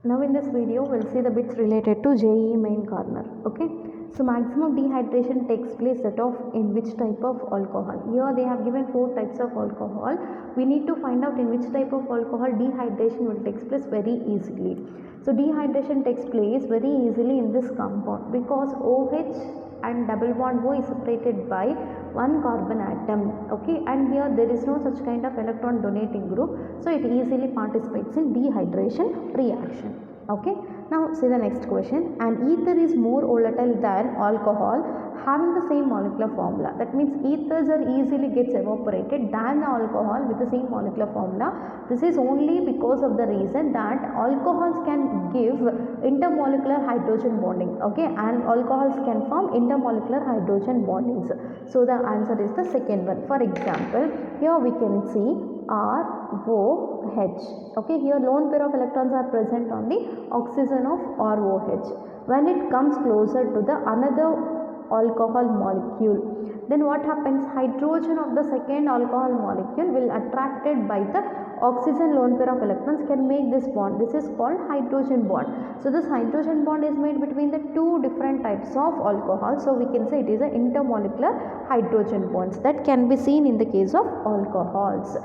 Now in this video we'll see the bits related to JEE main corner. Okay, so maximum dehydration takes place in which type of alcohol. Here they have given 4 types of alcohol. We need to find out in which type of alcohol dehydration will take place very easily. So dehydration takes place very easily in this compound because OH and double bond O is separated by one carbon atom. Okay, and here there is no such kind of electron donating group, so it easily participates in dehydration reaction. Okay, now see the next question. An ether is more volatile than alcohol having the same molecular formula. That means ethers are easily gets evaporated than the alcohol with the same molecular formula. This is only because of the reason that alcohols can give intermolecular hydrogen bonding. Okay, and alcohols can form intermolecular hydrogen bondings. So the answer is the second one. For example, here we can see ROH. Okay, here lone pair of electrons are present on the oxygen of ROH. When it comes closer to the another alcohol molecule, then what happens? Hydrogen of the second alcohol molecule will attracted by the oxygen lone pair of electrons can make this bond. This is called hydrogen bond. So this hydrogen bond is made between the two different types of alcohol. So we can say it is an intermolecular hydrogen bonds that can be seen in the case of alcohols,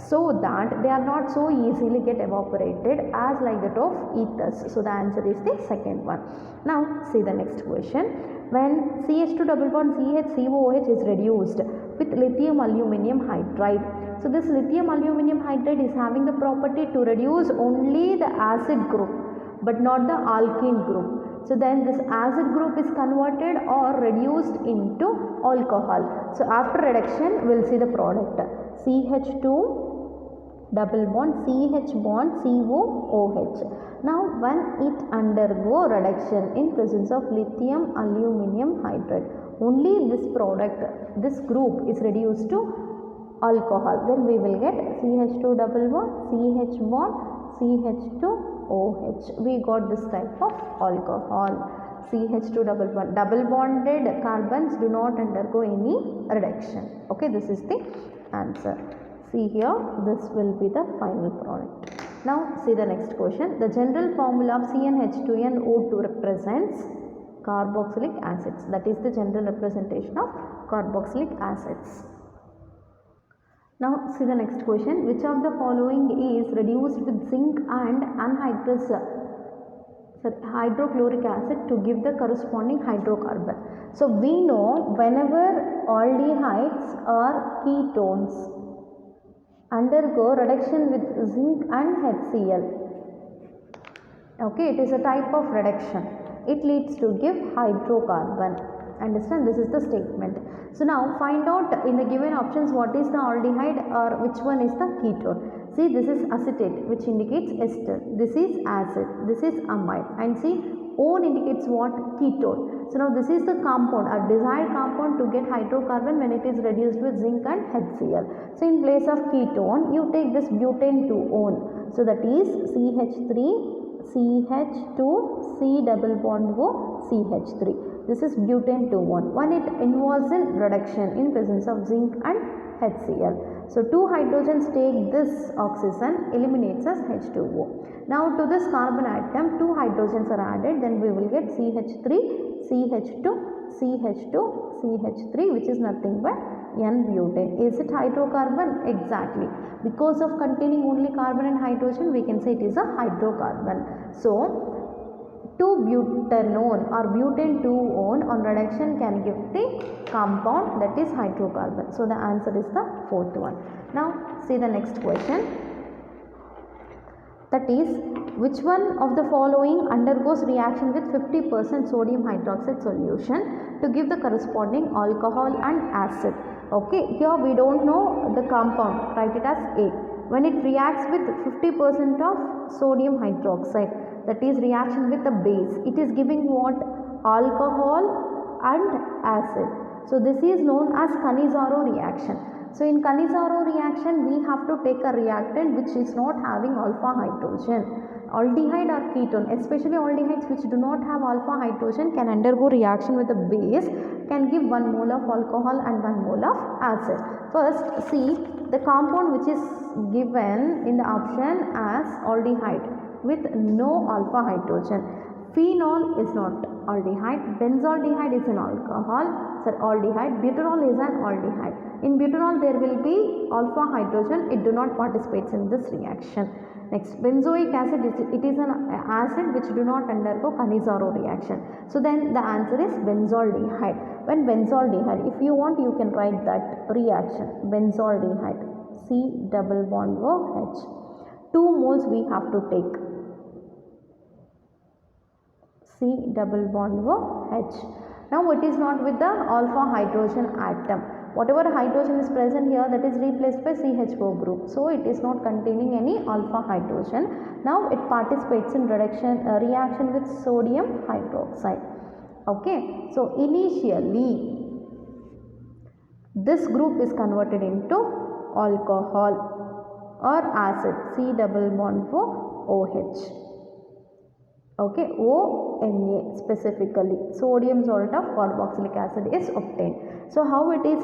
so that they are not so easily get evaporated as like that of ethers. So the answer is the second one. Now see the next question. When CH2 double bond CH COOH is reduced with lithium aluminum hydride. So this lithium aluminum hydride is having the property to reduce only the acid group but not the alkene group. So then this acid group is converted or reduced into alcohol. So after reduction we will see the product CH2 double bond CH bond COOH. Now when it undergo reduction in presence of lithium aluminum hydride, only this product, this group is reduced to alcohol. Then we will get CH2 double bond CH bond CH2OH. We got this type of alcohol. CH2 double bonded carbons do not undergo any reduction. Okay, this is the answer. See here, this will be the final product. Now see the next question. The general formula of CnH2nO2 represents carboxylic acids. That is the general representation of carboxylic acids. Now see the next question. Which of the following is reduced with zinc and hydrochloric acid to give the corresponding hydrocarbon? So we know whenever aldehydes or ketones undergo reduction with zinc and HCl. Okay, it is a type of reduction. It leads to give hydrocarbon. Understand? This is the statement. So now find out in the given options what is the aldehyde or which one is the ketone. See, this is acetate which indicates ester. This is acid. This is amide. And see, O indicates what? Ketone. So now this is the compound, a desired compound to get hydrocarbon when it is reduced with zinc and HCl. So in place of ketone, you take this butane 2-one. So that is CH3 CH2 C double bond O CH3. This is butane 2-one. When it involves in reduction in presence of zinc and HCl. So 2 hydrogens take this oxygen, eliminates as H2O. Now to this carbon atom 2 hydrogens are added, then we will get CH3 CH2 CH2 CH3, which is nothing but N-butane. Is it hydrocarbon? Exactly. Because of containing only carbon and hydrogen, we can say it is a hydrocarbon. So 2-butanone or butane 2-one on reduction can give the compound that is hydrocarbon. So the answer is the fourth one. Now see the next question. That is, which one of the following undergoes reaction with 50% sodium hydroxide solution to give the corresponding alcohol and acid? Okay, here we don't know the compound, write it as A. When it reacts with 50% of sodium hydroxide, that is reaction with a base, it is giving what? Alcohol and acid. So this is known as Cannizzaro reaction. So in Cannizzaro reaction, we have to take a reactant which is not having alpha hydrogen. Aldehyde or ketone, especially aldehydes which do not have alpha hydrogen, can undergo reaction with a base, can give 1 mole of alcohol and 1 mole of acid. First see the compound which is given in the option as aldehyde. with no alpha hydrogen. Phenol is not aldehyde. Benzaldehyde is an alcohol, sorry, aldehyde. Butanol is an aldehyde. In butanol there will be alpha hydrogen, it do not participate in this reaction. Next, benzoic acid, it is an acid which do not undergo Cannizzaro reaction. So then the answer is benzaldehyde. When benzaldehyde, if you want you can write that reaction, benzaldehyde, C double bond OH. 2 moles we have to take, C double bond OH. Now it is not with the alpha hydrogen atom. Whatever hydrogen is present here, that is replaced by CH4 group. So it is not containing any alpha hydrogen. Now it participates in reaction with sodium hydroxide. Okay, so initially this group is converted into alcohol or acid, C double bond OH. Okay, ONA specifically, sodium salt of carboxylic acid is obtained. So how it is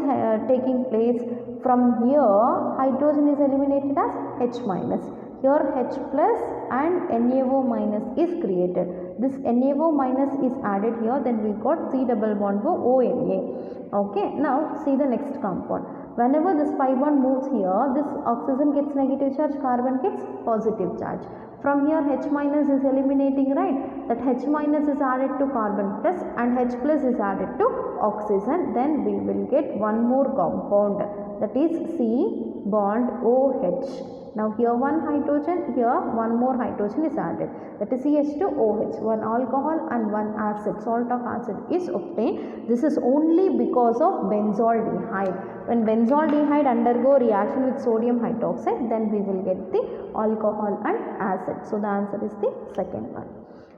taking place? From here hydrogen is eliminated as H minus. Here H plus and NaO minus is created. This NaO minus is added here, then we got C double bond ONA. Okay, now see the next compound. Whenever this pi bond moves here, this oxygen gets negative charge, carbon gets positive charge. From here H minus is eliminating, right? That H minus is added to carbon plus and H plus is added to oxygen. Then we will get one more compound, that is C bond OH. Now here one hydrogen, here one more hydrogen is added, that is CH2OH. One alcohol and one acid, salt of acid is obtained. This is only because of benzaldehyde. When benzaldehyde undergo reaction with sodium hydroxide, then we will get the alcohol and acid. So the answer is the second one.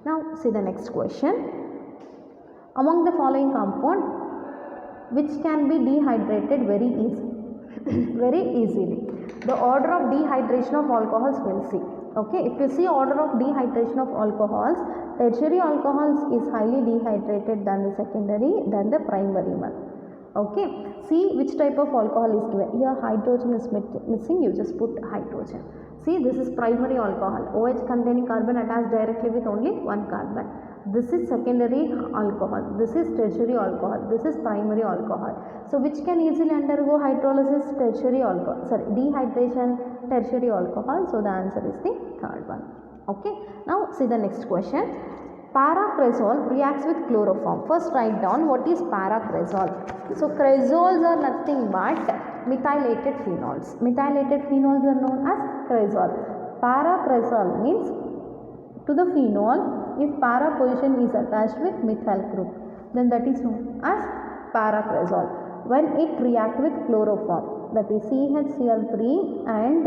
Now see the next question. Among the following compound, which can be dehydrated very easily? The order of dehydration of alcohols we'll see. Okay, if you see order of dehydration of alcohols, tertiary alcohols is highly dehydrated than the secondary, than the primary one. Okay, see which type of alcohol is given. Here hydrogen is missing, you just put hydrogen. See, this is primary alcohol, OH containing carbon attached directly with only one carbon. This is secondary alcohol, this is tertiary alcohol, this is primary alcohol. So which can easily undergo hydrolysis? Tertiary alcohol, sorry, dehydration, tertiary alcohol. So the answer is the third one. Okay, now see the next question. Paracresol reacts with chloroform. First write down what is paracresol. So cresols are nothing but methylated phenols. Methylated phenols are known as cresol. Paracresol means to the phenol, if para position is attached with methyl group, then that is known as paracresol. When it reacts with chloroform, that is CHCl3 and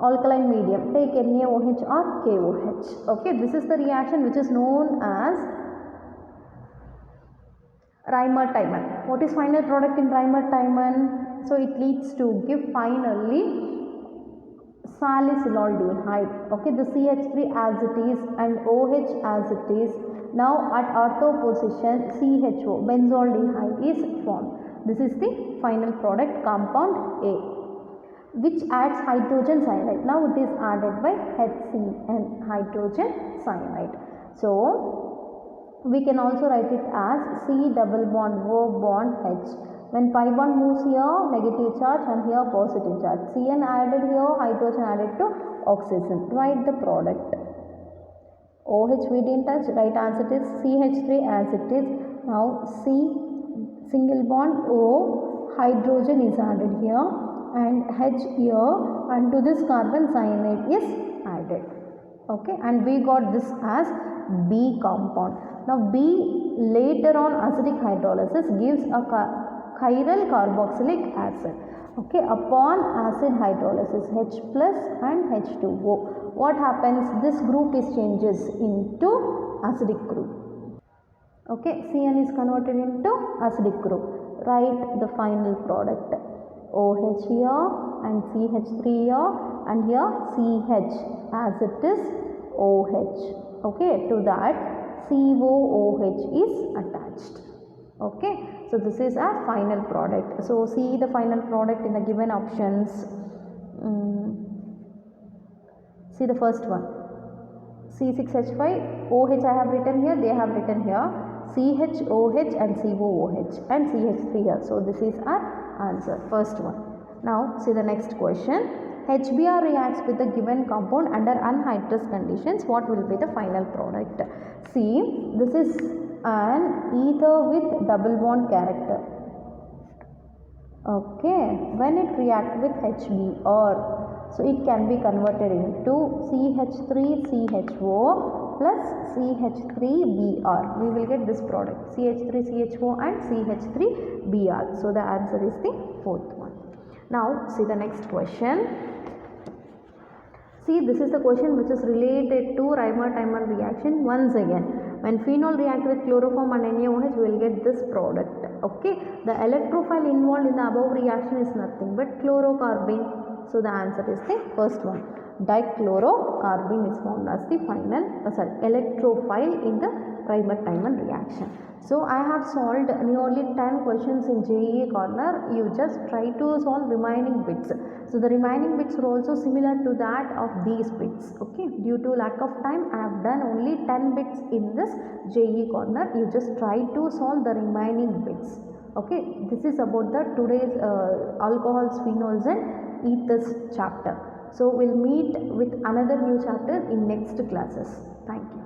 alkaline medium, take NaOH or KOH. Okay, this is the reaction which is known as Reimer-Tiemann. What is final product in Reimer-Tiemann? So it leads to give finally salicylaldehyde. Okay, the CH3 as it is and OH as it is. Now at ortho position CHO, benzaldehyde is formed. This is the final product, compound A, which adds hydrogen cyanide. Now it is added by HCN, hydrogen cyanide. So we can also write it as C double bond O bond H. When pi bond moves here, negative charge and here positive charge. Cn added here, hydrogen added to oxygen. Write the product. OH we didn't touch, right answer is CH3 as it is. Now C single bond O, hydrogen is added here and H here, and to this carbon cyanide is added. Okay, and we got this as B compound. Now B later on acidic hydrolysis gives a chiral carboxylic acid. Okay, upon acid hydrolysis H plus and H2O, what happens? This group is changes into acidic group. Okay, Cn is converted into acidic group. Write the final product. OH here and CH3 here and here CH as it is OH. Okay, to that COOH is attached. Okay, so this is our final product. So see the final product in the given options. See the first one. C6H5 OH I have written here, they have written here CHOH and COOH and CH3 here. So this is our answer, first one. Now see the next question. HBr reacts with the given compound under anhydrous conditions. What will be the final product? See, this is an ether with double bond character. Okay, when it reacts with HBr, so it can be converted into CH3CHO plus CH3Br. We will get this product, CH3CHO and CH3Br. So the answer is the fourth one. Now see the next question. See, this is the question which is related to Reimer-Tiemann reaction. Once again, when phenol react with chloroform and NaOH, we will get this product. Okay, the electrophile involved in the above reaction is nothing but chlorocarbene. So the answer is the first one. Dichlorocarbene is found as the final electrophile in the Reimer-Tiemann reaction. So I have solved nearly 10 questions in JEE corner. You just try to solve remaining bits. So the remaining bits are also similar to that of these bits. Okay, due to lack of time, I have done only 10 bits in this JEE corner. You just try to solve the remaining bits. Okay, this is about the today's alcohols, phenols and ethers chapter. So we'll meet with another new chapter in next classes. Thank you.